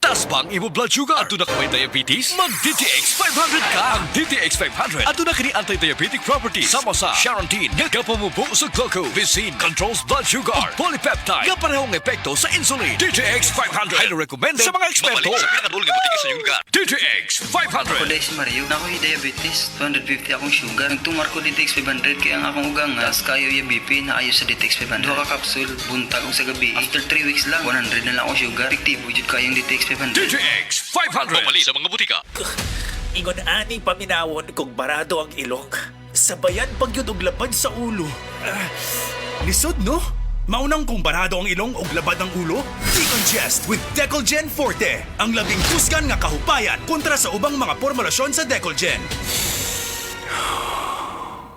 Taas ba ang imo blood sugar? Ato na ka may diabetes? Mag-DTX 500 ka! Ang DTX 500 ato na kini anti-diabetic properties sama sa Charantin nga kapamubo sa glucose, Vicin controls blood sugar, ug polypeptide nga parehong epekto sa insulin. DTX 500 highly recommended sa mga eksperto. Mabalik sa pinakadulong butik sa iyong lugar. DTX 500. Kuday si Mario, na ako'y diabetes, 250 akong sugar. Nagtumar ko DTX 500 kaya ang akong ugangas, kayo yung BP na ayos sa DTX 500. Duha ka kapsul, buntag og sa gabi. After 3 weeks lang, 100 na lang akong sugar. Fiktibo jud kayong DTX 500. DTX 500. Pumali sa mga butika. Ingon ani paminawon kung barado ang ilong. Sabayan pag yun og labad sa ulo. Lisod no? Maunang kung barado ang ilong og labad ang ulo? Decongest with Decolgen Forte. Ang labing kusgan nga kahupayan kontra sa ubang mga formulasyon sa Decolgen.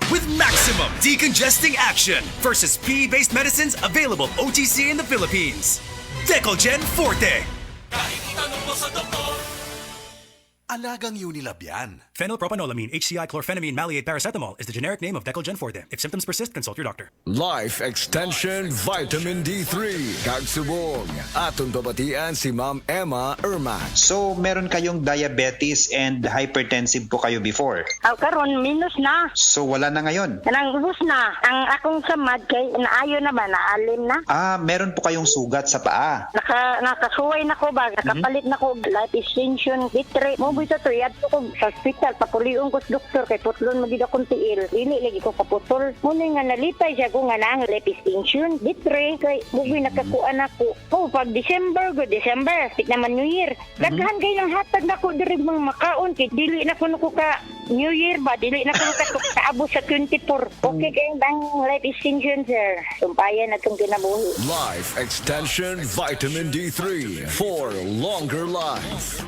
With maximum decongesting action versus PE-based medicines available OTC in the Philippines. Decolgen Forte. Alagang Unilab yan. Phenylpropanolamine, HCI chlorphenamine maleate paracetamol is the generic name of Decolgen Forte. If symptoms persist, consult your doctor. Life Extension Vitamin D3. Kagsubong. Atong babatian si Ma'am Emma Erman. So, meron kayong diabetes and hypertensive po kayo before. Karon minus na. So, wala na ngayon. Kanang ubos na. Ang akong samad kay naayo na ba, naalim na. Meron po kayong sugat sa paa. Nakasuway na ko ba, nakapalit na ko life extension, bitre. Mo sa to, yad ko sa hospital, papuliyon ko sa doktor, kay putlon magida kong tiil. Dili lagi ko kaputol. Muna nga nalipay siya ko nga na ang life extension, bitre, kay mubi nakakuan ako. Oh, pag December, tik naman New Year. Daghan kayo ng hatag na ko dirib mga makaon, kay dili na ko ka New Year ba, dili na ko kaabot sa 24. Okay kayo bang life extension, sir? Sumpayan na itong kinabuhi. Life Extension Vitamin D3 for longer life.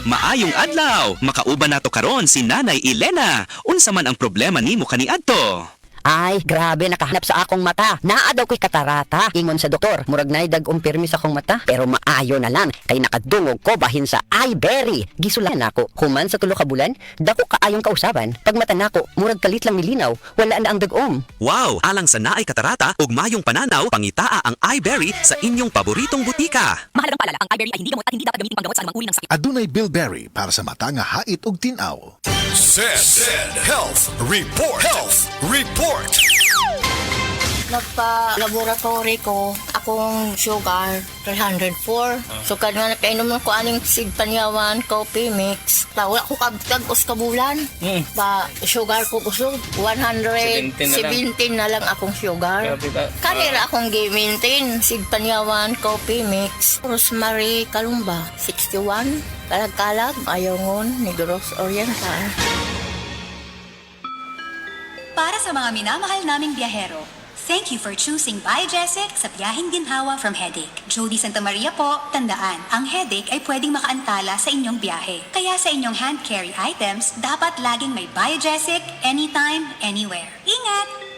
Maayong adlaw, makauban nato karon si Nanay Elena. Unsa man ang problema nimo kaniadto? Ay, grabe, nakahanap sa akong mata. Naa daw ko'y katarata. Ingon sa doktor, murag na'y dag-ong pirmi sa akong mata. Pero maayo na lang, kay nakadungog ko bahin sa iBerry. Gisulan ako, human sa tulo ka bulan, dako kaayong kausaban. Pag mata nako, murag kalit lang milinaw, wala na ang dag-om. Wow, alang sa naay katarata ug mayong pananaw, pangitaa ang iBerry sa inyong paboritong butika. Mahalagang paalala, ang iBerry ay hindi gamot at hindi dapat gamitin panggamot sa anumang uri ng sakit. Adunay Bilberry para sa mata nga hait og tinaw. Said Health Report. Health Report. Nagpa-laboratory ko, akong sugar, 304. So, nga napainom ko aning Sig Panyawan coffee mix. Wala ko kabtag-os kabulan. Ba, sugar ko kusog, 117 na lang akong sugar. Kanira akong gi-maintain, Sig Panyawan coffee mix. Rosemary Kalumba, 61. Kalag-kalag, Ayongon, Negros Oriental. Para sa mga minamahal naming biyahero, thank you for choosing Biogesic sa biyaheng ginhawa from headache. Jody Santa Maria po, tandaan, ang headache ay pwedeng makaantala sa inyong biyahe. Kaya sa inyong hand carry items, dapat laging may Biogesic anytime, anywhere. Ingat!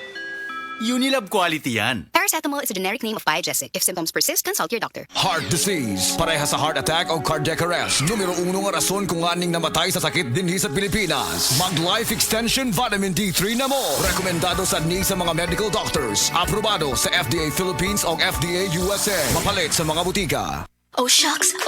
Unilab quality yan. Paracetamol is a generic name of Biogesic. If symptoms persist, consult your doctor. Heart disease. Pareha sa heart attack o cardiac arrest. Numero 1 nga rason kung aning namatay sa sakit dinhi sa Pilipinas. Mag Life Extension Vitamin D3 na mo. Rekomendado sa ni sa mga medical doctors. Aprobado sa FDA Philippines o FDA USA. Mapalit sa mga butika. Oh shucks,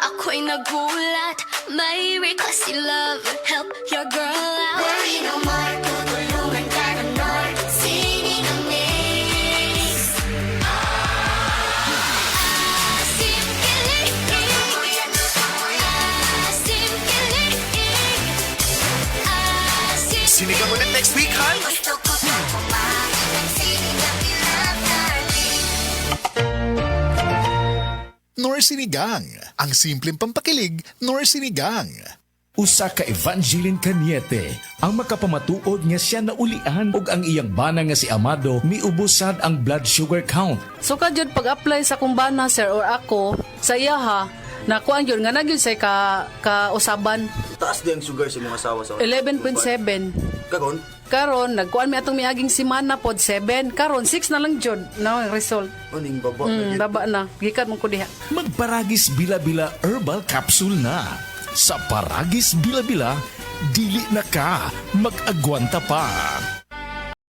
ako'y nagulat. May request si love, help your girl out. Worry no more, tutulungan ka ng North. Singing a mix. Simkilig. Sinigang ulit next week, Han? Gusto ko pa kumain. Sinigang Nor Sinigang. Ang simpleng pampakilig, Nor Sinigang. Usa ka Evangeline Cañete ang makapamatuod nga siya naulian ug ang iyang bana nga si Amado miubusad ang blood sugar count. So kadyod pag-apply sa kumbana sir or ako sa iya ha, nakuan yun nga nagyud say ka-usaban. Taas din ang sugar sa mga asawa sa 11.7. Karon nagkuan mi atong miaging semana pod 7. Karon 6 na lang jud no result. Aning baba baba na. Gikan mo ko diha. Magparagis bila-bila herbal capsule na. Sa Paragis Bila-Bila, dili na ka mag-agwanta pa.